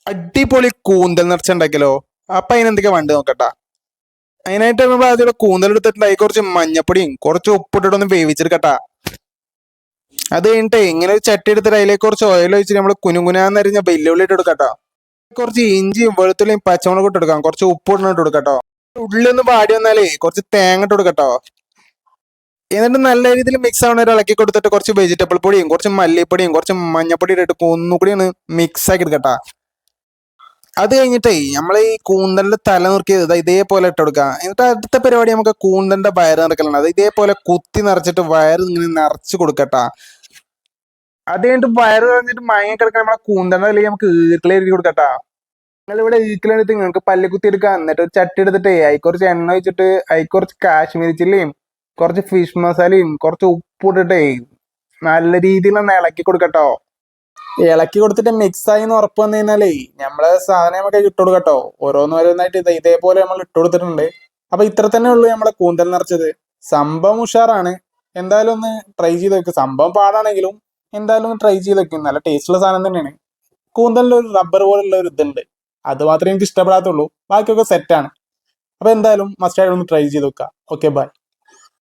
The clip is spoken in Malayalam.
അടിപൊളി കൂന്തൽ നിറച്ച ഉണ്ടാക്കിയല്ലോ. അപ്പൊ അതിനെന്തൊക്കെ വേണ്ട നോക്കട്ടാ. അതിനായിട്ട് നമ്മൾ ആദ്യം കൂന്തൽ എടുത്തിട്ടുണ്ടായി കുറച്ച് മഞ്ഞപ്പൊടിയും കുറച്ച് ഉപ്പിട്ടിട്ടൊന്ന് വേവിച്ചെടുക്കട്ടാ. അത് കഴിഞ്ഞിട്ട് ഇങ്ങനെ ഒരു ചട്ടി എടുത്തിട്ട് അതിലേക്ക് കുറച്ച് ഓയിൽ ഒഴിച്ചിട്ട് നമ്മൾ കുനുകുനാന്നരിഞ്ഞ വെല്ലുവിളി ഇട്ട് കൊടുക്കട്ടോ. കുറച്ച് ഇഞ്ചിയും വെളുത്തുള്ളിയും പച്ചമുളകും ഇട്ട് കൊടുക്കാം. കുറച്ച് ഉപ്പ് ഇട്ട് കൊടുക്കട്ടോ. ഉള്ളി ഒന്ന് പാടി വന്നാലേ കുറച്ച് തേങ്ങ ഇട്ട് കൊടുക്കട്ടോ. എന്നിട്ട് നല്ല രീതിയിൽ മിക്സ് ആവണ ഒരു ഇളക്കി കൊടുത്തിട്ട് കുറച്ച് വെജിറ്റബിൾ പൊടിയും കുറച്ച് മല്ലിപ്പൊടിയും കുറച്ച് മഞ്ഞപ്പൊടി ഇട്ടിട്ട് ഒന്നുകൂടി ഒന്ന് മിക്സ് ആക്കി എടുക്കട്ടാ. അത് കഴിഞ്ഞിട്ടേ നമ്മളെ ഈ കൂന്തലിന്റെ തല നുറുക്കിയത് ഇതേപോലെ ഇട്ട് കൊടുക്കുക. എന്നിട്ട് അടുത്ത പരിപാടി നമുക്ക് കൂന്തലിന്റെ വയറ് നിറക്കലാണ്. അത് ഇതേപോലെ കുത്തി നിറച്ചിട്ട് വയറ് ഇങ്ങനെ നിറച്ച് കൊടുക്കട്ടാ. അത് കഴിഞ്ഞിട്ട് വയറ് കഴിഞ്ഞിട്ട് മയങ്ങി കിടക്കാൻ നമ്മളെ കൂന്തലിന്റെ അല്ലെങ്കിൽ നമുക്ക് ഈക്കിളി എഴുതി കൊടുക്കട്ടാ. നിങ്ങളിവിടെ ഈക്കിലെടുത്ത് നിങ്ങൾക്ക് പല്ല് കുത്തി എടുക്കാം. എന്നിട്ട് ഒരു ചട്ടി എടുത്തിട്ടേ അതിൽ കുറച്ച് എണ്ണ വെച്ചിട്ട് അതിൽ കുറച്ച് കാശ്മീരി ചില്ലിയും കുറച്ച് ഫിഷ് മസാലയും കുറച്ച് ഉപ്പ് ഇട്ടിട്ടേ നല്ല രീതിയിൽ ഒന്ന് ഇളക്കി കൊടുക്കട്ടോ. ഇളക്കി കൊടുത്തിട്ട് മിക്സ് ആയി എന്ന് ഉറപ്പ് വന്നു കഴിഞ്ഞാലേ നമ്മളെ സാധനം നമുക്ക് ഇട്ട് കൊടുക്കട്ടോ. ഓരോന്നോരോന്നായിട്ട് ഇതേപോലെ നമ്മൾ ഇട്ട് കൊടുത്തിട്ടുണ്ട്. അപ്പൊ ഇത്ര തന്നെ ഉള്ളൂ നമ്മളെ കൂന്തൽ നിറച്ചത്. സംഭവം ഉഷാറാണ്. എന്തായാലും ഒന്ന് ട്രൈ ചെയ്ത് വെക്കും. സംഭവം പാടാണെങ്കിലും എന്തായാലും ഒന്ന് ട്രൈ ചെയ്ത് വെക്കും. നല്ല ടേസ്റ്റുള്ള സാധനം തന്നെയാണ്. കൂന്തലിന്റെ ഒരു റബ്ബർ പോലുള്ള ഒരു ഇതുണ്ട്, അത് മാത്രമേ എനിക്ക് ഇഷ്ടപ്പെടാത്തുള്ളൂ. ബാക്കിയൊക്കെ സെറ്റാണ്. അപ്പൊ എന്തായാലും മസ്റ്റായിട്ട് ഒന്ന് ട്രൈ ചെയ്ത് വെക്കാം. Okay, by.